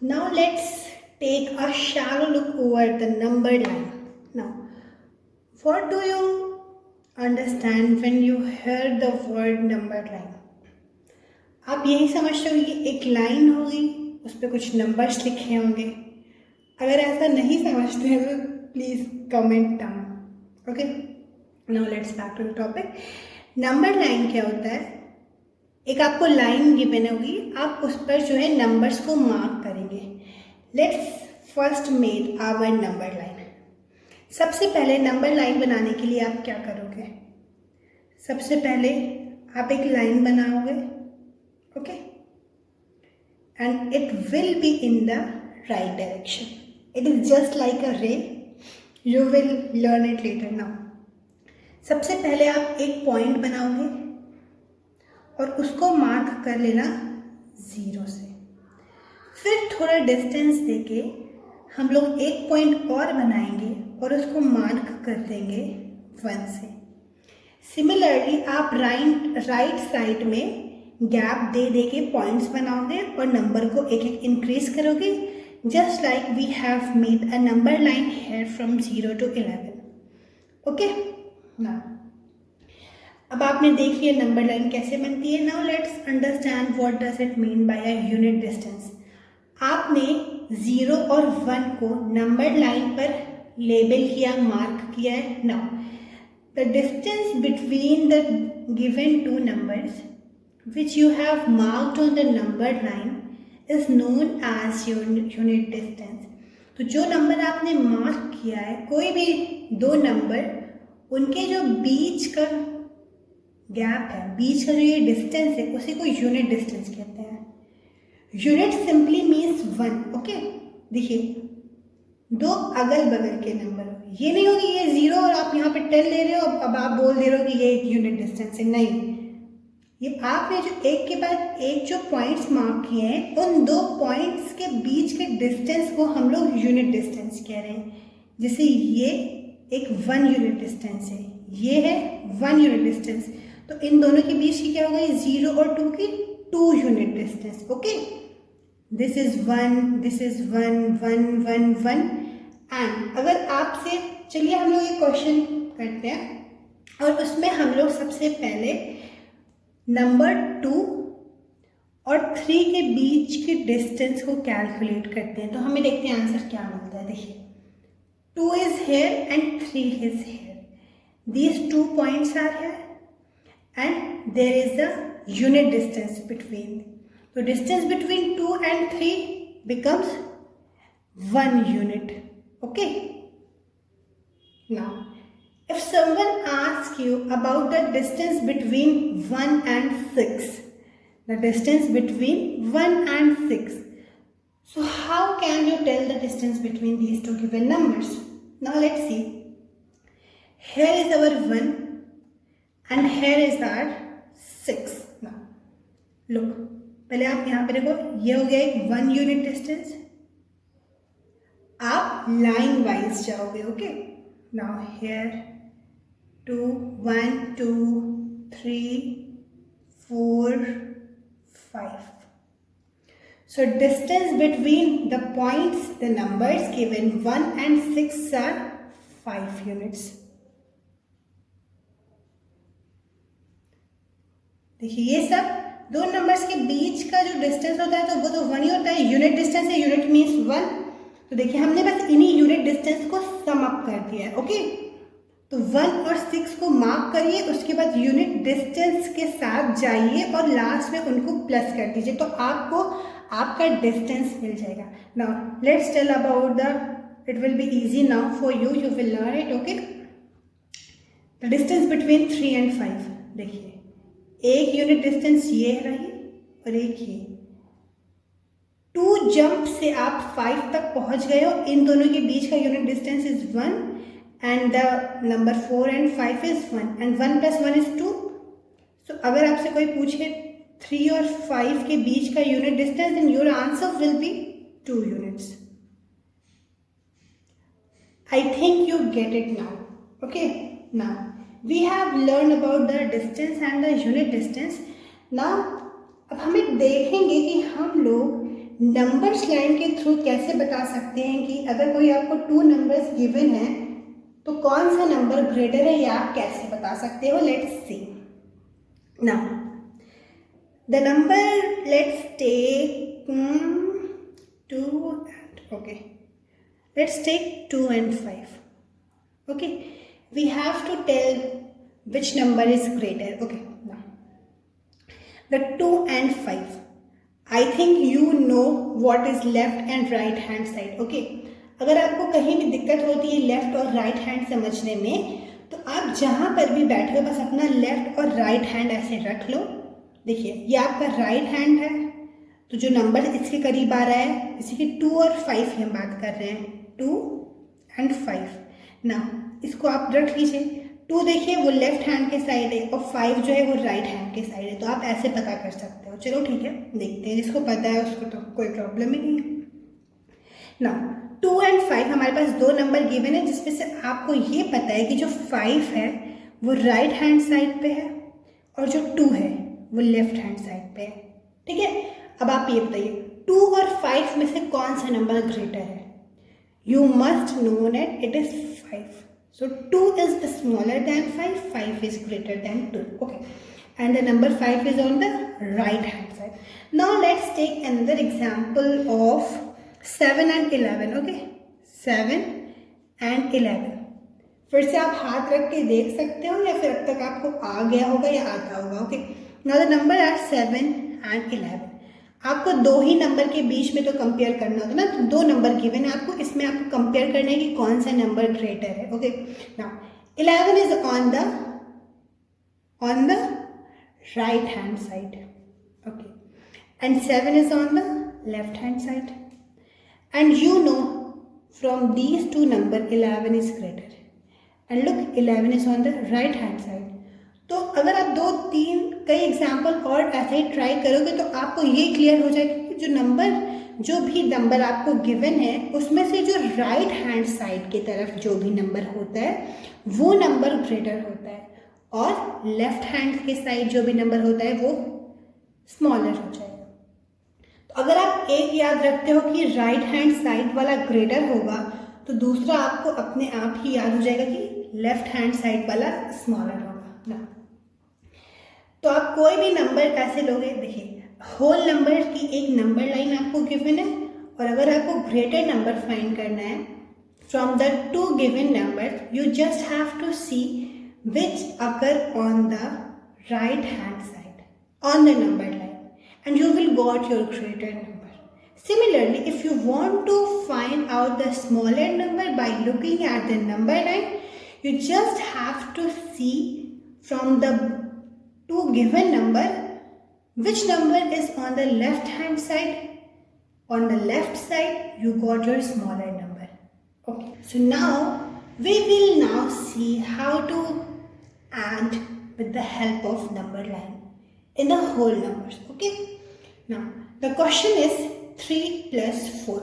Now let's take a shallow look over the number line. Now, what do you understand when you hear the word number line? आप यही समझते हो कि एक line होगी, उस पर कुछ नंबर्स लिखे होंगे. अगर ऐसा नहीं समझते हैं तो please comment down. Okay, now let's back to the topic. Number line क्या होता है? एक आपको लाइन गिवन होगी, आप उस पर जो है नंबर्स को मार्क करेंगे. Let's first make our number line. सबसे पहले नंबर लाइन बनाने के लिए आप क्या करोगे? सबसे पहले आप एक लाइन बनाओगे, okay, and it will be in the right direction. It is just like a ray. You will learn it later. Now सबसे पहले आप एक पॉइंट बनाओगे और उसको मार्क कर लेना 0 से. फिर थोड़ा डिस्टेंस देके हम लोग एक पॉइंट और बनाएंगे और उसको मार्क कर देंगे 1 से. सिमिलरली आप राइट साइड में गैप दे दे के पॉइंट्स बनाओगे और नंबर को एक एक इंक्रीज करोगे, just like we have made a number line here from 0 to 11. Okay, now अब आपने देख लिया नंबर लाइन कैसे बनती है. Now let's understand what does it mean by a unit distance. आपने 0 और 1 को नंबर लाइन पर लेबल किया, मार्क किया है. Now the distance between the given two numbers which you have marked on the number line is known as your unit distance. तो जो number आपने मार्क किया है, कोई भी दो नंबर, उनके जो बीच का गैप है, बीच का जो ये डिस्टेंस है, उसी को यूनिट डिस्टेंस कहते हैं. Unit simply means 1. ओके, देखिए दो अगल बगल के नंबर, ये नहीं होगी ये 0 और आप यहाँ पे 10 ले रहे हो, अब आप बोल दे रहे हो कि ये एक यूनिट डिस्टेंस है. नहीं, ये आपने जो एक के बाद एक जो पॉइंट्स मार्क किए हैं, उन दो पॉइंट्स के बीच के डिस्टेंस को हम लोग यूनिट डिस्टेंस कह रहे हैं. जैसे ये एक 1 यूनिट डिस्टेंस है, ये है 1 यूनिट डिस्टेंस, तो इन दोनों के बीच की क्या हो गई? 0 और 2 की 2 unit distance. Okay, this is 1, this is 1, 1, 1, 1. And अगर आपसे, चलिए हम लोग एक क्वेश्चन करते हैं और उसमें हम लोग सबसे पहले नंबर 2 और 3 के बीच के डिस्टेंस को कैलकुलेट करते हैं. तो हमें देखते हैं आंसर क्या मिलता है. देखिए 2 is here and 3 is here. These 2 points are here and there is the unit distance between. तो distance between 2 and 3 becomes 1 unit. Okay, now if someone asks you about the distance between 1 and 6, the distance between 1 and 6, so how can you tell the distance between these two given numbers? Now let's see. Here is our 1 and here is our 6. Now look, पहले आप यहाँ पे देखो, ये हो गया एक 1 unit distance. आप लाइन वाइज जाओगे. Okay, now here 2, 1, 2, 3, 4, 5. So distance between the points, the numbers given 1 and 6 are 5 units. देखिए ये सब दो नंबर्स के बीच का जो डिस्टेंस होता है तो वो तो 1 ही होता है. यूनिट डिस्टेंस है, यूनिट मीन्स 1. तो देखिए हमने बस इन्हीं यूनिट डिस्टेंस को सम अप कर दिया है. ओके, तो 1 और 6 को मार्क करिए, उसके बाद यूनिट डिस्टेंस के साथ जाइए और लास्ट में उनको प्लस कर दीजिए, तो आपको आपका डिस्टेंस मिल जाएगा. Now let's tell about the, it will be easy now for you, you will learn it. Okay, the distance between 3 and 5. देखिए एक यूनिट डिस्टेंस ये रही और एक ये. 2 जंप से आप 5 तक पहुंच गए हो. इन दोनों के बीच का unit distance is 1 and the number 4 and 5 is 1 and 1 + 1 is 2. सो अगर आपसे कोई पूछे 3 और 5 के बीच का unit distance, then your answer will be 2 units. I think you get it now. Okay, now we have learned about the distance and the unit distance. Now अब हमें देखेंगे कि हम लोग नंबर्स लाइन के थ्रू कैसे बता सकते हैं कि अगर कोई आपको 2 नंबर्स गिवन है तो कौन सा नंबर ग्रेटर है, या आप कैसे बता सकते हो? Let's see now the number, let's take 2 and okay, let's take 2 and 5. Okay, we have to tell which number is greater. Okay, now the 2 and 5, I think you know what is left and right hand side. Okay, अगर आपको कहीं भी दिक्कत होती है left और right hand समझने में, तो आप जहाँ पर भी बैठे हो बस अपना लेफ्ट और राइट हैंड ऐसे रख लो। देखिए ये आपका राइट हैंड है, तो जो नंबर इसके करीब आ रहा है, इसी के 2 और 5 की हम बात कर रहे हैं, 2 and 5। ना इसको आप रख लीजिए। 2 देखिए वो लेफ्ट हैंड के साइड है और 5 जो है वो राइट हैंड के साइड है, तो आप ऐसे पता कर सकते हो। चलो ठीक है, देखते हैं, जिसको पता है उसको तो कोई प्रॉब्लम ही नहीं है ना। 2 and 5 हमारे पास 2 नंबर गिवन है, जिसमें से आपको ये पता है कि जो 5 है वो राइट हैंड साइड पे है और जो 2 है वो लेफ्ट हैंड साइड पे है। ठीक है, अब आप ये बताइए 2 और 5 में से कौन सा नंबर ग्रेटर है? You must know that it is 5. So 2 is smaller than 5, 5 is greater than 2. Okay, and the number 5 is on the right hand side. Now let's take another example of 7 and 11. Okay, 7 and 11, फिर से आप हाथ रख के देख सकते हो या फिर अब तक आपको आ गया होगा या आता होगा। Okay, now the number are 7 and 11। आपको 2 ही नंबर के बीच में तो कंपेयर करना होता है ना, तो 2 नंबर गिवन है आपको, इसमें आपको कंपेयर करना है कि कौन सा नंबर ग्रेटर है। Okay, now 11 is on the right hand side, okay, and 7 is on the left hand side, and you know from these 2 number 11 is greater, and look 11 is on the right hand side. तो अगर आप 2-3 कई example और ऐसे ही try करोगे तो आपको ये क्लियर हो जाएगा कि जो भी नंबर आपको गिवन है उसमें से जो राइट हैंड साइड की तरफ जो भी नंबर होता है वो नंबर ग्रेटर होता है, और लेफ्ट हैंड के साइड जो भी नंबर होता है वो स्मॉलर हो जाएगा। तो अगर आप एक याद रखते हो कि राइट हैंड साइड वाला ग्रेटर होगा, तो दूसरा आपको अपने आप ही याद हो जाएगा कि लेफ्ट हैंड साइड वाला स्मॉलर होगा ना। तो आप कोई भी नंबर ऐसे लोगे, देखिए होल नंबर की एक नंबर लाइन आपको गिवन है, और अगर आपको ग्रेटर नंबर फाइंड करना है from the 2 given number, you just have to see which occur on the right hand side on the number line, and you will got your greater number. Similarly, if you want to find out the smaller number by looking at the number line, you just have to see from the 2 given number which number is on the left hand side. On the left side you got your smaller number. Okay, so now we will now see how to add with the help of number line in the whole numbers. Okay, now the question is 3 plus 4.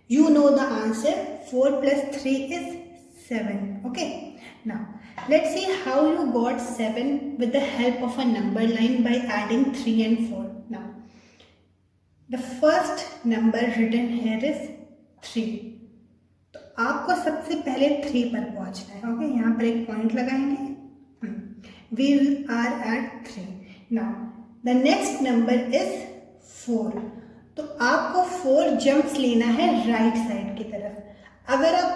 You know the answer, 4 plus 3 is 7. Okay, now let's see how you got 7 with the help of a number line by adding 3 and 4. Now the first number written here is 3, तो आपको सबसे पहले 3 पर पहुंचना है। Okay, यहाँ पर एक पॉइंट लगाएंगे, we are at 3. now the next number is 4, तो आपको 4 जंप्स लेना है राइट साइड की तरफ। अगर आप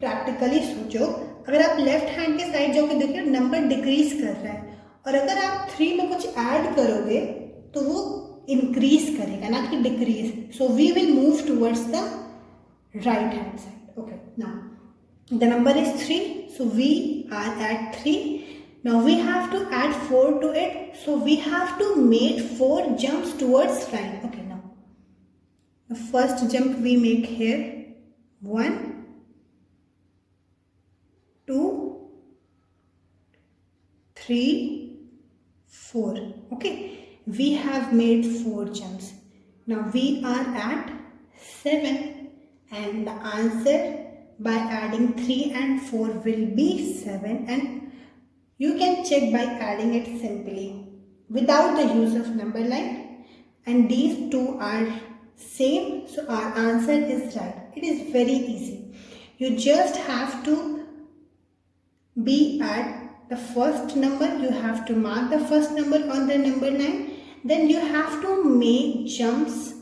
प्रैक्टिकली सोचो, अगर आप लेफ्ट हैंड के साइड जाओगे देखिए नंबर डिक्रीज कर रहा है, और अगर आप 3 में कुछ ऐड करोगे तो वो इंक्रीज करेगा ना कि decrease. So we will move towards the right hand side. Okay, now the number is 3, so we are at 3. Now we have to add 4 to it, so we have to make 4 jumps towards right. Okay, now the first jump we make here, 1, 2, 3, 4. Okay, we have made 4 jumps. Now we are at 7, and the answer by adding 3 and 4 will be 7, and you can check by adding it simply without the use of number line, and these two are same. So our answer is right. It is very easy. You just have to be at the first number. You have to mark the first number on the number line. Then you have to make jumps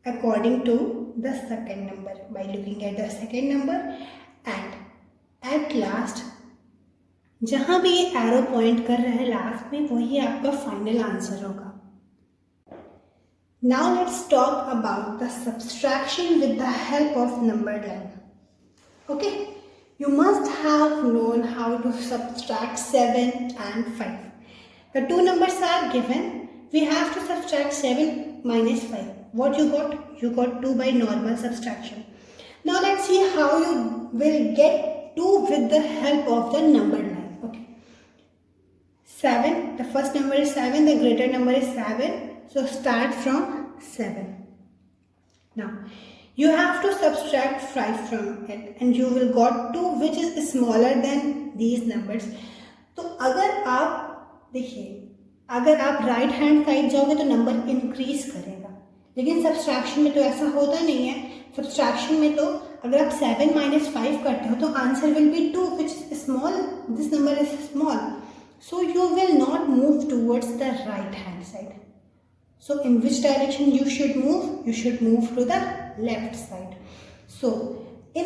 according to the second number by looking at the second number, and at last जहाँ भी ये arrow point कर रहा है last में वही आपका final answer होगा. Now let's talk about the subtraction with the help of number line. Okay, you must have known how to subtract 7 and 5. The two numbers are given. We have to subtract 7 minus 5. What you got? You got 2 by normal subtraction. Now let's see how you will get 2 with the help of the number line. Okay, 7, the first number is 7, the greater number is 7. So start from 7. Now you have to subtract 5 from it and you will got 2 which is smaller than these numbers. तो अगर आप देखिए, अगर आप right hand side जाओगे तो number increase करेगा, लेकिन सब्सट्रैक्शन में तो ऐसा होता नहीं है. सब्सट्रैक्शन में तो अगर आप 7 minus 5 करते हो तो answer will be 2 which is small. This number is small, so you will not move towards the right hand side. So in which direction you should move? You should move to the left side. So at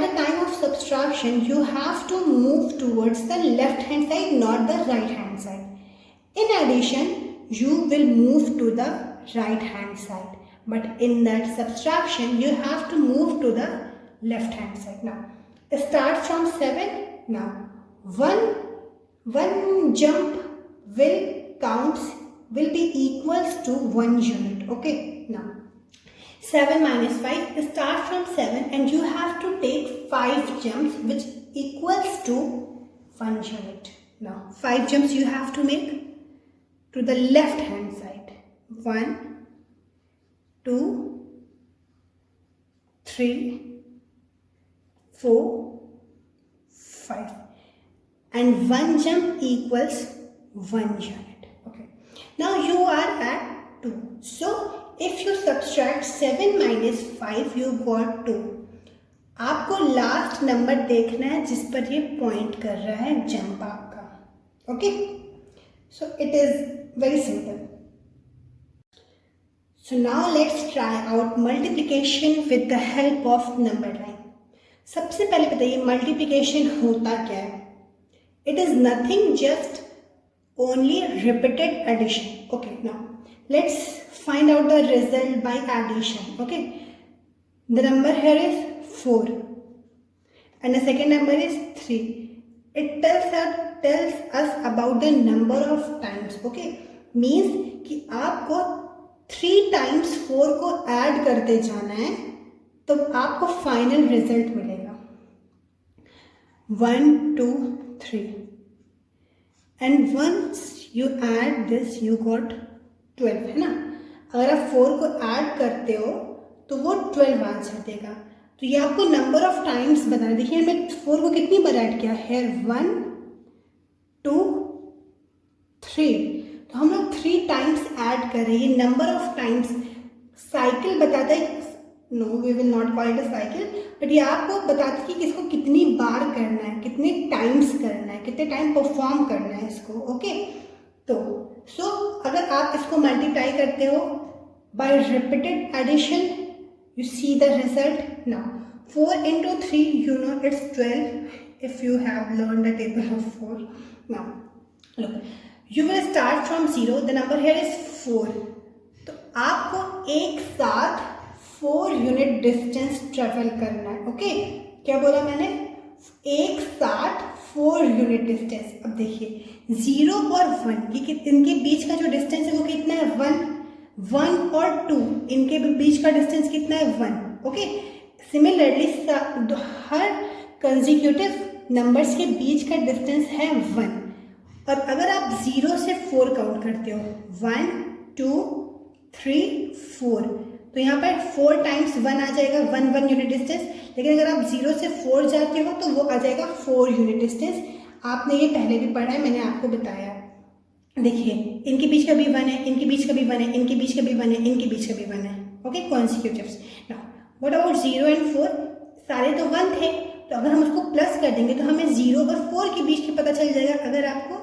the time of subtraction you have to move towards the left hand side, not the right hand side. In addition, you will move to the right hand side, but in that subtraction you have to move to the left hand side. Now start from 7. Now one jump will be equals to 1 unit. Okay, now 7 minus 5, start from 7 and you have to take 5 jumps which equals to 1 unit. Now 5 jumps you have to make to the left hand side. 1, 2, 3, 4, 5, and 1 jump equals 1 unit. Okay, now you are at 2. So if you subtract 7 minus 5 you got 2. आपको last number देखना है जिस पर ये point कर रहा है jump आपका. Okay, so it is very simple. So now let's try out multiplication with the help of number line. सबसे पहले बताइए मल्टीप्लिकेशन होता क्या है? It is nothing, just only repeated addition. Okay, now let's find out the result by addition. Okay, the number here is 4 and the second number is 3. It tells us about the number of times. Okay, means कि आपको 3 times 4 को add करते जाना है तो आपको final result मिलेगा 1, 2, 3 and once you add this you got 12, है ना. अगर आप 4 को ऐड करते हो तो वो 12 आंसर देगा. तो ये आपको नंबर ऑफ टाइम्स बता रहा है. देखिए हमने 4 को कितनी बार ऐड किया है? 1, 2, 3. तो हम लोग 3 टाइम्स ऐड कर रहे हैं. नंबर ऑफ टाइम्स साइकिल बताता है. No, we will not call it a cycle, but ये आपको बताता है कि किसको कितनी बार करना है, कितने टाइम्स करना है, कितने टाइम परफॉर्म करना है इसको. ओके, तो सो अगर आप इसको मल्टीप्लाई करते हो by repeated addition you see the result. Now 4 into 3 you know it's 12 if you have learned the table of 4. Now look, you will start from 0. The number here is 4. तो आपको एक साथ 4 यूनिट डिस्टेंस ट्रेवल करना है. Okay, क्या बोला मैंने? एक साथ 4 यूनिट डिस्टेंस. अब देखिए 0 और 1 ये इनके बीच का जो डिस्टेंस है वो कितना है? 1 और 2 इनके बीच का डिस्टेंस कितना है? 1. ओके, सिमिलरली हर कंसेक्यूटिव नंबर्स के बीच का डिस्टेंस है 1. और अगर आप 0 से 4 काउंट करते हो 1, 2, 3, 4 तो यहाँ पर 4 टाइम्स 1 आ जाएगा 1 यूनिट डिस्टेंस. लेकिन अगर आप 0 से 4 जाते हो तो वो आ जाएगा 4 यूनिट डिस्टेंस. आपने ये पहले भी पढ़ा है, मैंने आपको बताया देखिए इनके बीच का भी 1 है, इनके बीच का भी 1 है, इनके बीच का भी 1 है, इनके बीच का भी 1 है। Okay, consecutives. Now what about 0 and 4? सारे तो 1 थे, तो अगर हम उसको प्लस कर देंगे तो हमें 0 और 4 के बीच की पता चल जाएगा। अगर आपको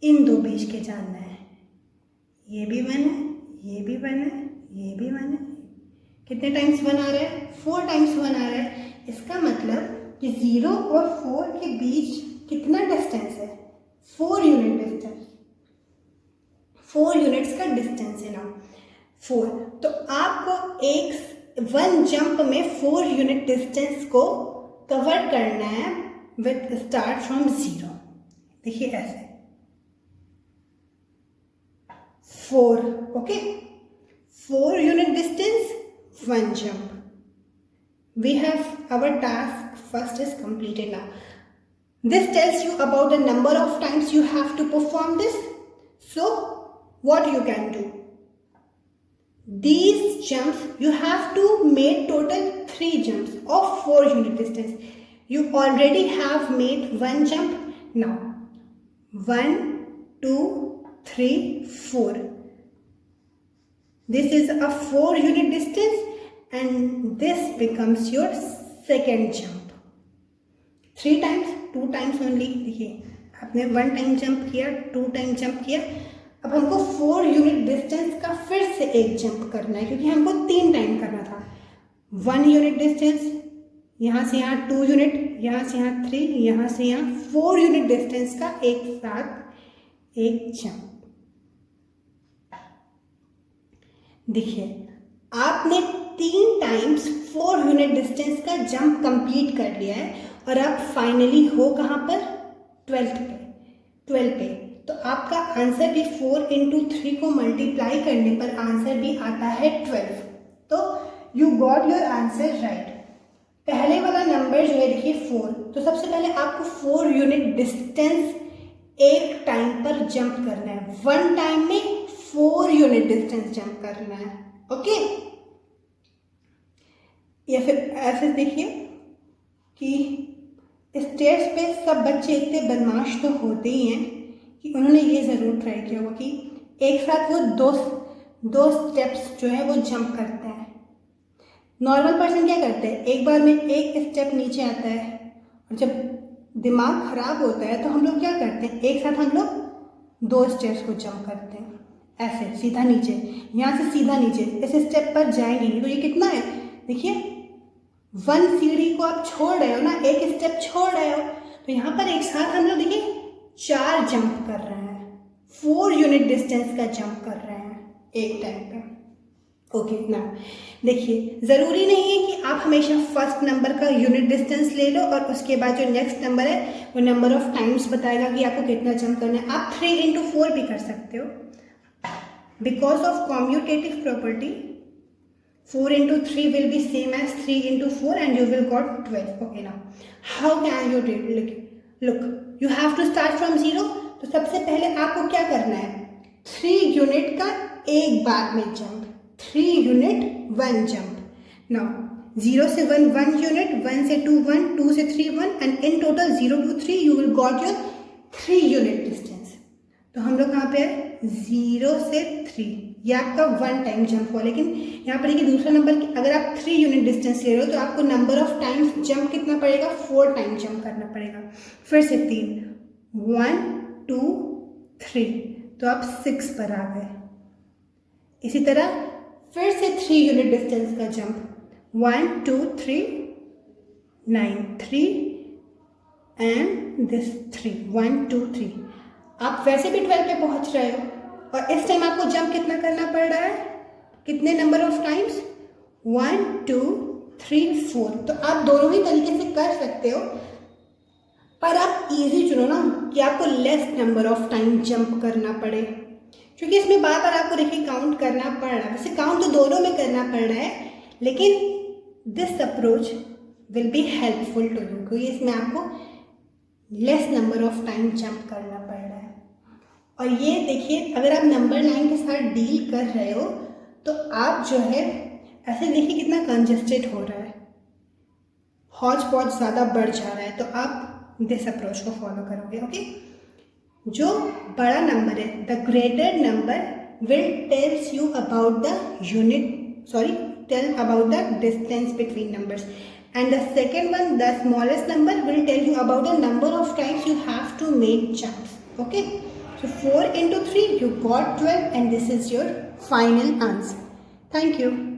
इन दो बीच के जानना है, ये भी 1 है, ये भी 1 है, ये भी 1 है, कितने टाइम्स 1 आ रहा है? 4 टाइम्स 1 आ रहा है। इसका मतलब कि 0 और 4 के बीच कितना डिस्टेंस है? 4 यूनिट डिस्टेंस, 4 यूनिट्स का डिस्टेंस है ना 4। तो आपको एक 1 जंप में 4 यूनिट डिस्टेंस को कवर करना है विथ स्टार्ट फ्रॉम 0। देखिए ऐसे 4, okay, 4 unit distance, 1 jump. We have our task first is completed now. This tells you about the number of times you have to perform this. So, what you can do? These jumps, you have to make total 3 jumps of 4 unit distance. You already have made 1 jump. Now, 1, 2, 3, 4. This is a 4 unit distance and this becomes your second jump. 3 times, 2 times only. देखिए आपने 1 time jump किया, 2 time jump किया, अब हमको 4 unit distance का फिर से एक जंप करना है क्योंकि हमको 3 टाइम करना था। 1 यूनिट डिस्टेंस, यहाँ से यहाँ 2 यूनिट, यहाँ से यहाँ 3, यहाँ से यहाँ 4 यूनिट डिस्टेंस का एक साथ एक जंप। देखिए आपने 3 टाइम्स 4 यूनिट डिस्टेंस का जंप कंप्लीट कर लिया है और आप फाइनली हो कहाँ पर? 12 पे। तो आपका आंसर भी 4 इंटू 3 को मल्टीप्लाई करने पर आंसर भी आता है 12। तो you got your answer right. पहले वाला नंबर जो है देखिए 4, तो सबसे पहले आपको 4 यूनिट डिस्टेंस एक टाइम पर जंप करना है। 1 टाइम में 4 यूनिट डिस्टेंस जंप करना है। ओके, या फिर ऐसे देखिए कि स्टेज पे सब बच्चे इतने बदमाश तो होते ही हैं कि उन्होंने ये ज़रूर ट्राई किया होगा कि एक साथ वो दो स्टेप्स जो है वो जंप करते हैं। नॉर्मल पर्सन क्या करते हैं, एक बार में एक स्टेप नीचे आता है और जब दिमाग खराब होता है तो हम लोग क्या करते हैं, एक साथ हम लोग 2 स्टेप्स को जंप करते हैं। ऐसे सीधा नीचे, यहाँ से सीधा नीचे, इस स्टेप पर जाएंगे नहीं। तो ये कितना है, देखिए 1 सीढ़ी को आप छोड़ रहे हो ना, एक स्टेप छोड़ रहे हो, तो यहाँ पर एक साथ हम लोग देखिए 4 जंप कर रहे हैं, 4 यूनिट डिस्टेंस का जंप कर रहे हैं एक टाइम पे। ओके ना, देखिए ज़रूरी नहीं है कि आप हमेशा फर्स्ट नंबर का यूनिट डिस्टेंस ले लो और उसके बाद जो नेक्स्ट नंबर है वो नंबर ऑफ टाइम्स बताएगा कि आपको कितना जंप करना है। आप 3 इंटू 4 भी कर सकते हो। Because of commutative property 4 into 3 will be same as 3 into 4 and you will got 12. Okay, now how can you do it? Look, you have to start from 0. तो सबसे पहले आपको क्या करना है, 3 यूनिट का एक बार में जंप, 3 यूनिट 1 जंप। नाउ 0 से 1 यूनिट, 1 से 2 1, 2 से 3 1 and in total 0 to 3 you will got your 3 unit distance. तो हम लोग कहाँ पे है, 0 से 3, ये आपका 1 टाइम जंप हुआ। लेकिन यहाँ पर देखिए दूसरा नंबर की अगर आप 3 यूनिट डिस्टेंस ले रहे हो तो आपको नंबर ऑफ टाइम्स जंप कितना पड़ेगा, 4 टाइम जंप करना पड़ेगा। फिर से 3, 1 2 3, तो आप 6 पर आ गए। इसी तरह फिर से 3 यूनिट डिस्टेंस का जंप, 1 2 3 9 3 एंड दिस 3 1 2 3। आप वैसे भी 12 पे पहुंच रहे हो और इस टाइम आपको जंप कितना करना पड़ रहा है, कितने नंबर ऑफ टाइम्स, 1 2 3 4। तो आप दोनों ही तरीके से कर सकते हो, पर आप इजी चुनो ना कि आपको less number of time jump करना पड़े, क्योंकि इसमें बार बार आपको देखिए काउंट करना पड़ रहा है। वैसे काउंट तो दोनों में करना पड़ रहा है, लेकिन this approach will be helpful to you, क्योंकि इसमें आपको less number of time jump करना पड़ रहा है। और ये देखिए अगर आप नंबर 9 के साथ डील कर रहे हो तो आप जो है ऐसे देखिए कितना कंजस्टेड हो रहा है, हौच पौच ज़्यादा बढ़ जा रहा है, तो आप दिस अप्रोच को फॉलो करोगे। ओके, जो बड़ा नंबर है, the greater number will tells you about the tell about the distance between numbers, and the second one, the smallest number, will tell you about the number of times you have to make jumps. Okay, so 4 into 3 you got 12, and this is your final answer. Thank you.